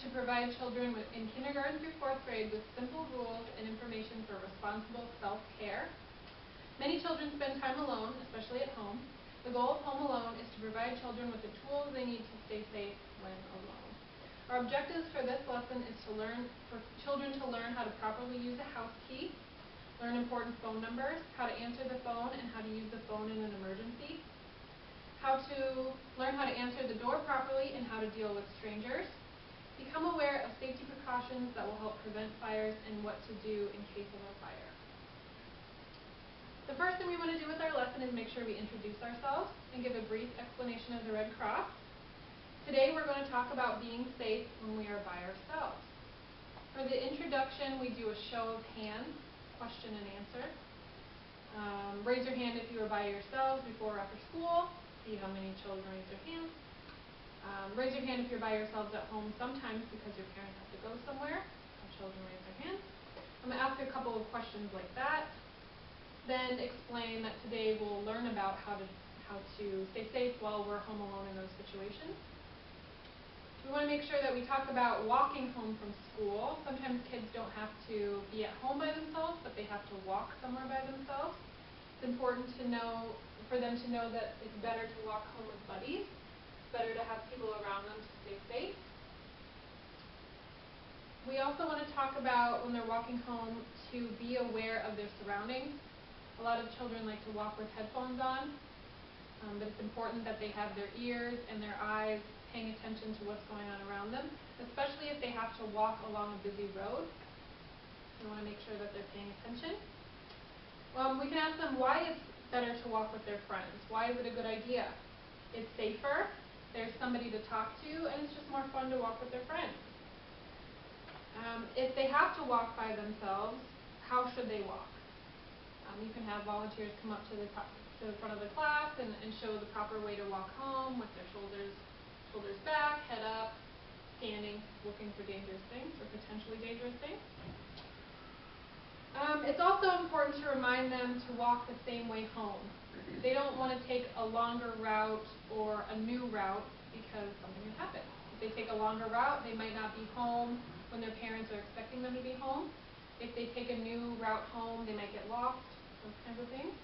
to provide children in kindergarten through 4th grade with simple rules and information for responsible self-care. Many children spend time alone, especially at home. The goal of Home Alone is to provide children with the tools they need to stay safe when alone. Our objectives for this lesson is for children to learn how to properly use a house key, learn important phone numbers, how to answer the phone and how to use the phone in an emergency, how to learn how to answer the door properly and how to deal with strangers, become aware of safety precautions that will help prevent fires and what to do in case of a fire. The first thing we want to do with our lesson is make sure we introduce ourselves and give a brief explanation of the Red Cross. Today we're going to talk about being safe when we are by ourselves. For the introduction, we do a show of hands, question and answer. Raise your hand if you are by yourselves before or after school. See how many children raise their hands. Raise your hand if you're by yourselves at home sometimes because your parents have to go somewhere. Some children raise their hands. I'm going to ask a couple of questions like that. Then explain that today we'll learn about how to stay safe while we're home alone in those situations. We want to make sure that we talk about walking home from school. Sometimes kids don't have to be at home by themselves, but they have to walk somewhere by themselves. It's important for them to know that it's better to walk home with buddies. It's better to have people around them to stay safe. We also want to talk about when they're walking home to be aware of their surroundings. A lot of children like to walk with headphones on, but it's important that they have their ears and their eyes paying attention to what's going on around them, especially if they have to walk along a busy road. We want to make sure that they're paying attention. We can ask them why it's better to walk with their friends. Why is it a good idea? It's safer, there's somebody to talk to, and it's just more fun to walk with their friends. If they have to walk by themselves, how should they walk? You can have volunteers come up to the front of the class and show the proper way to walk home with their shoulders back, head up, standing, looking for dangerous things or potentially dangerous things. It's also important to remind them to walk the same way home. They don't want to take a longer route or a new route because something has happened. If they take a longer route, they might not be home when their parents are expecting them to be home. If they take a new route home, they might get lost, those kinds of things.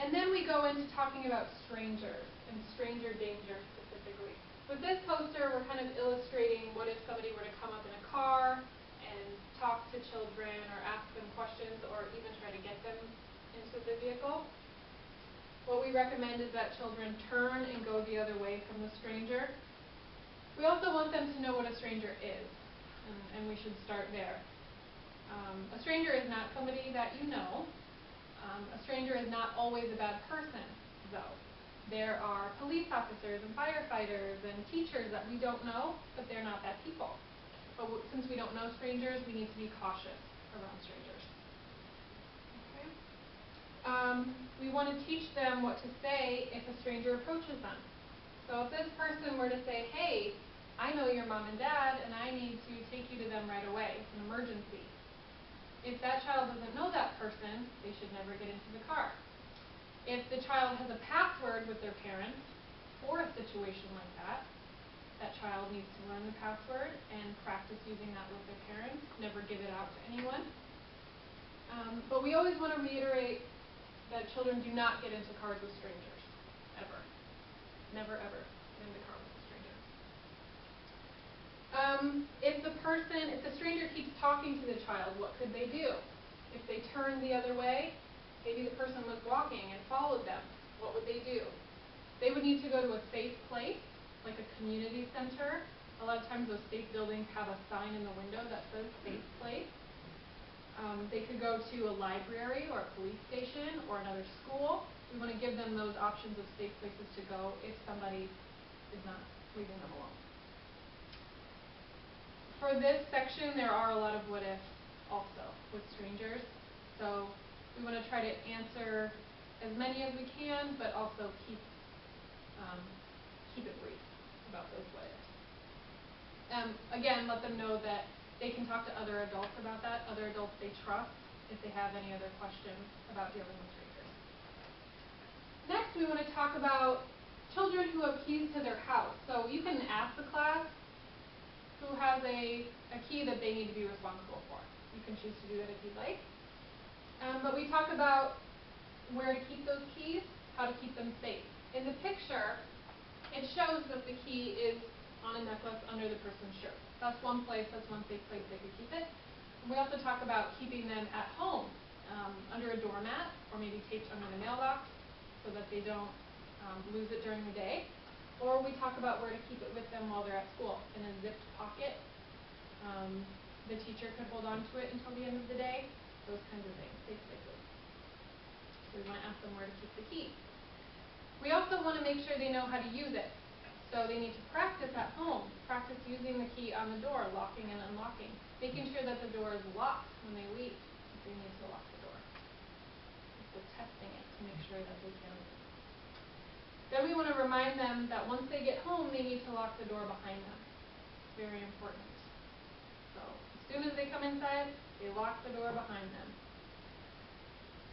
And then we go into talking about strangers and stranger danger specifically. With this poster, we're kind of illustrating what if somebody were to come up in a car and talk to children or ask them questions or even try to get them into the vehicle. What we recommend is that children turn and go the other way from the stranger. We also want them to know what a stranger is, and we should start there. A stranger is not somebody that you know. A stranger is not always a bad person, though. There are police officers and firefighters and teachers that we don't know, but they're not bad people. But since we don't know strangers, we need to be cautious around strangers. Okay. We want to teach them what to say if a stranger approaches them. So if this person were to say, hey, I know your mom and dad, and I need to take you to them right away. It's an emergency. If that child doesn't know that person, they should never get into the car. If the child has a password with their parents for a situation like that, that child needs to learn the password and practice using that with their parents. Never give it out to anyone. But we always want to reiterate that children do not get into cars with strangers, ever. Never, ever get in the car with a stranger. If the stranger keeps talking to the child, what could they do? If they turned the other way, maybe the person was walking and followed them, what would they do? They would need to go to a safe place, like a community center. A lot of times those safe buildings have a sign in the window that says safe place. They could go to a library or a police station or another school. We want to give them those options of safe places to go if somebody is not leaving them alone. For this section, there are a lot of what ifs also with strangers. So we want to try to answer as many as we can, but also keep it brief about those what ifs. Again, let them know that they can talk to other adults about that, other adults they trust, if they have any other questions about dealing with strangers. Next, we want to talk about children who have keys to their house. So you can ask the class, who has a key that they need to be responsible for. You can choose to do that if you'd like. But we talk about where to keep those keys, how to keep them safe. In the picture, it shows that the key is on a necklace under the person's shirt. That's one place, that's one safe place they could keep it. And we also talk about keeping them at home, under a doormat, or maybe taped under the mailbox so that they don't lose it during the day. Or we talk about where to keep it with them while they're at school, in a zipped pocket. The teacher could hold on to it until the end of the day, those kinds of things, safe places. So we want to ask them where to keep the key. We also want to make sure they know how to use it. So they need to practice at home, practice using the key on the door, locking and unlocking, making sure that the door is locked when they leave, if they need to lock the door. So testing it to make sure that they can. Then we want to remind them that once they get home, they need to lock the door behind them. It's very important. So as soon as they come inside, they lock the door behind them.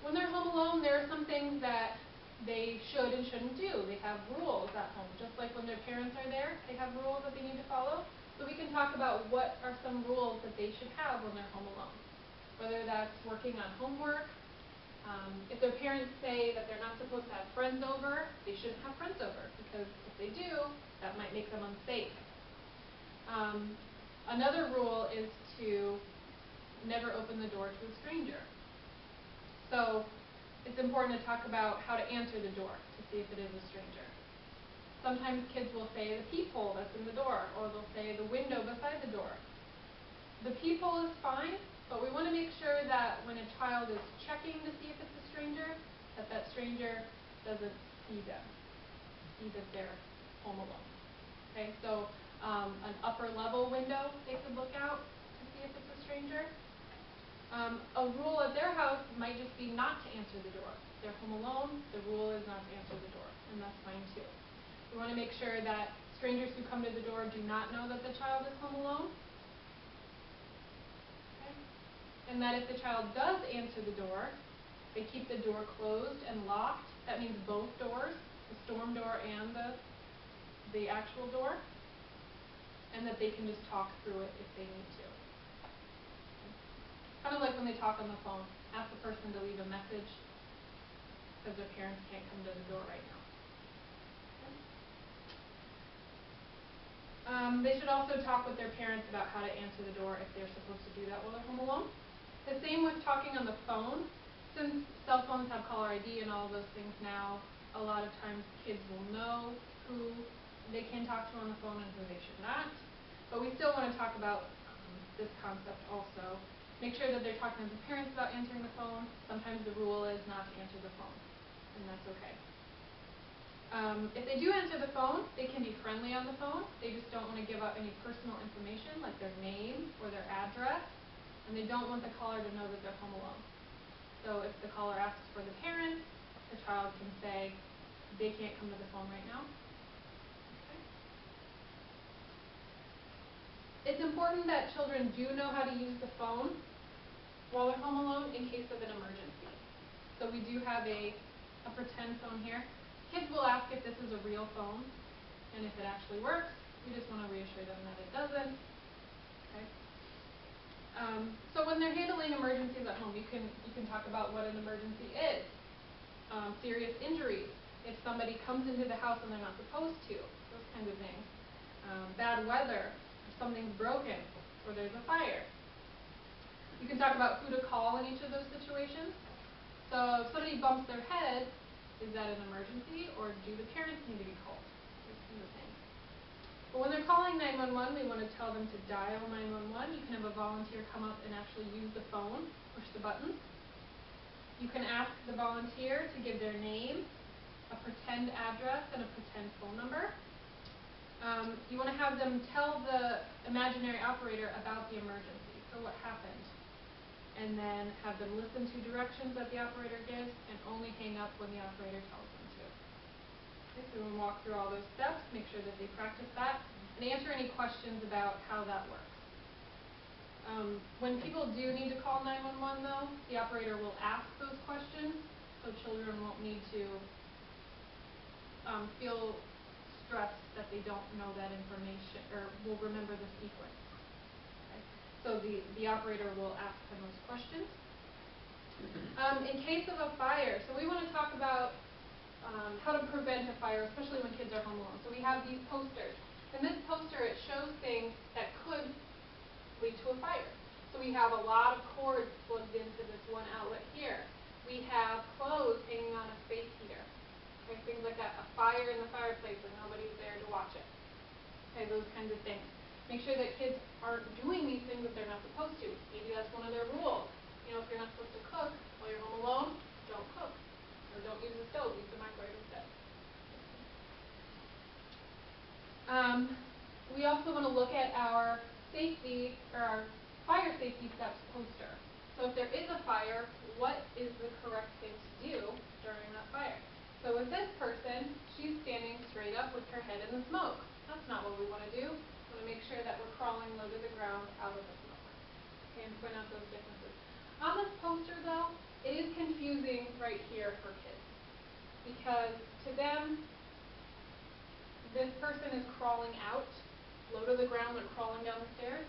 When they're home alone, there are some things that they should and shouldn't do. They have rules at home. Just like when their parents are there, they have rules that they need to follow. So we can talk about what are some rules that they should have when they're home alone. Whether that's working on homework. If their parents say that they're not supposed to have friends over, they shouldn't have friends over, because if they do, that might make them unsafe. Another rule is to never open the door to a stranger. So it's important to talk about how to answer the door to see if it is a stranger. Sometimes kids will say the peephole that's in the door, or they'll say the window beside the door. The peephole is fine, but we want to make sure that when a child is checking to see if it's a stranger, that that stranger doesn't see them, see that they're home alone. Okay, so an upper level window they could look out to see if it's a stranger. A rule at their house might just be not to answer the door. If they're home alone, the rule is not to answer the door, and that's fine too. We want to make sure that strangers who come to the door do not know that the child is home alone. Okay. And that if the child does answer the door, they keep the door closed and locked. That means both doors, the storm door and the actual door, and that they can just talk through it if they need to. Kind of like when they talk on the phone, ask the person to leave a message because their parents can't come to the door right now. Okay. They should also talk with their parents about how to answer the door if they're supposed to do that while they're home alone. The same with talking on the phone. Since cell phones have caller ID and all of those things now, a lot of times kids will know who they can talk to on the phone and who they should not. But we still want to talk about this concept also. Make sure that they're talking to the parents about answering the phone. Sometimes the rule is not to answer the phone, and that's okay. If they do answer the phone, they can be friendly on the phone. They just don't want to give out any personal information like their name or their address, and they don't want the caller to know that they're home alone. So if the caller asks for the parents, the child can say they can't come to the phone right now. Okay. It's important that children do know how to use the phone while they're home alone in case of an emergency. So we do have a pretend phone here. Kids will ask if this is a real phone and if it actually works. We just want to reassure them that it doesn't. Okay. So when they're handling emergencies at home, you can talk about what an emergency is. Serious injuries, if somebody comes into the house and they're not supposed to, those kinds of things. Bad weather, if something's broken, or there's a fire. You can talk about who to call in each of those situations. So if somebody bumps their head, is that an emergency, or do the parents need to be called? Those kinds of things. But when they're calling 911, we want to tell them to dial 911. You can have a volunteer come up and actually use the phone, push the buttons. You can ask the volunteer to give their name, a pretend address, and a pretend phone number. You want to have them tell the imaginary operator about the emergency, so what happened. And then have them listen to directions that the operator gives and only hang up when the operator tells them to. Okay, so we'll walk through all those steps, make sure that they practice that, and answer any questions about how that works. When people do need to call 911 though, the operator will ask those questions, so children won't need to feel stressed that they don't know that information or will remember the sequence. Okay? So the operator will ask them those questions. In case of a fire, so we want to talk about how to prevent a fire, especially when kids are home alone. So we have these posters. And this poster, it shows things that could lead to a fire. So we have a lot of cords plugged into this one outlet here. We have clothes hanging on a space heater. Okay, things like that. A fire in the fireplace and nobody's there to watch it. Okay, those kinds of things. Make sure that kids aren't doing these things that they're not supposed to. Maybe that's one of their rules. You know, if you're not supposed to cook while you're home alone, don't cook. Or don't use the stove, use the microwave instead. We also want to look at our safety, or our fire safety steps poster. So if there is a fire, what is the correct thing to do during that fire? So with this person, she's standing straight up with her head in the smoke. That's not what we want to do. We want to make sure that we're crawling low to the ground out of the smoke. Okay, and point out those differences. On this poster, though, it is confusing right here for kids. Because to them, this person is crawling out, low to the ground and crawling down the stairs,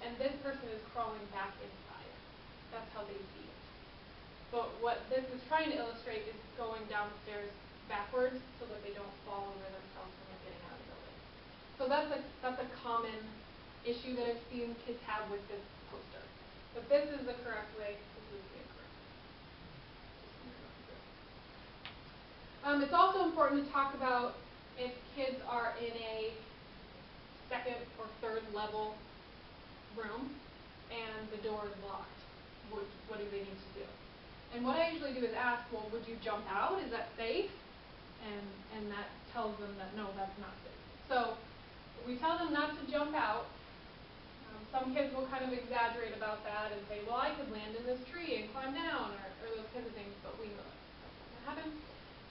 and this person is crawling back inside. That's how they see it. But what this is trying to illustrate is going down the stairs backwards so that they don't fall over themselves when they're getting out of the building. So that's a common issue that I've seen kids have with this poster. But this is the correct way, this is the incorrect way. It's also important to talk about if kids are in a second or third level room and the door is locked. What do they need to do? And what I usually do is ask, well, would you jump out? Is that safe? And that tells them that no, that's not safe. So we tell them not to jump out. Some kids will kind of exaggerate about that and say, well, I could land in this tree and climb down, or those kinds of things, but we know that's not going to happen.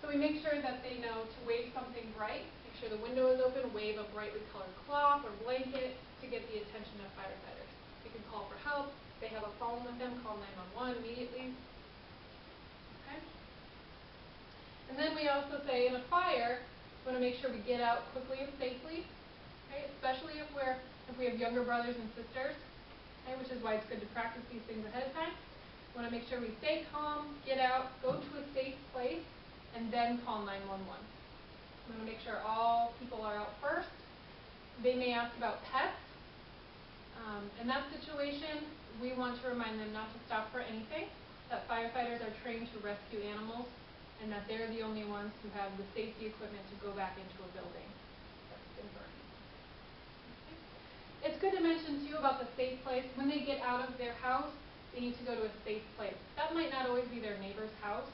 So we make sure that they know to wave something bright, make sure the window is open, wave a brightly colored cloth or blanket to get the attention of firefighters. You can call for help. If they have a phone with them, call 911 immediately. Okay? And then we also say in a fire, we want to make sure we get out quickly and safely, okay? Especially if we have younger brothers and sisters, okay? Which is why it's good to practice these things ahead of time. We want to make sure we stay calm, get out, go to a safe place, and then call 911. We want to make sure all people are out first. They may ask about pets. In that situation, we want to remind them not to stop for anything, that firefighters are trained to rescue animals, and that they're the only ones who have the safety equipment to go back into a building that's been burned. Okay. It's good to mention, too, about the safe place. When they get out of their house, they need to go to a safe place. That might not always be their neighbor's house.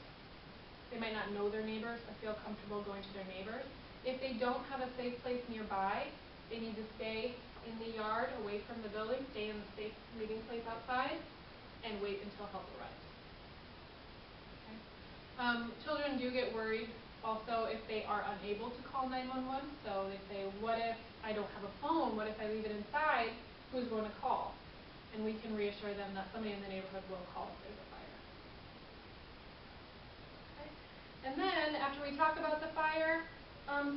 They might not know their neighbors or feel comfortable going to their neighbors. If they don't have a safe place nearby, they need to stay in the yard away from the building, stay in the safe meeting place outside, and wait until help arrives. Okay. Children do get worried also if they are unable to call 911. So they say, what if I don't have a phone? What if I leave it inside? Who's going to call? And we can reassure them that somebody in the neighborhood will call if there's a fire. Okay. And then after we talk about the fire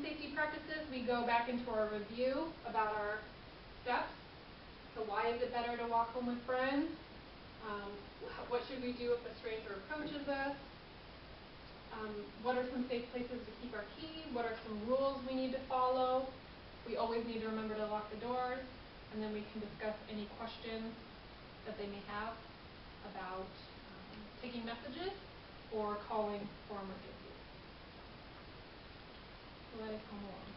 safety practices, we go back into our review about our steps. So why is it better to walk home with friends? What should we do if a stranger approaches us? What are some safe places to keep our key? What are some rules we need to follow? We always need to remember to lock the doors, and then we can discuss any questions that they may have about taking messages or calling for emergencies. So that is home alone.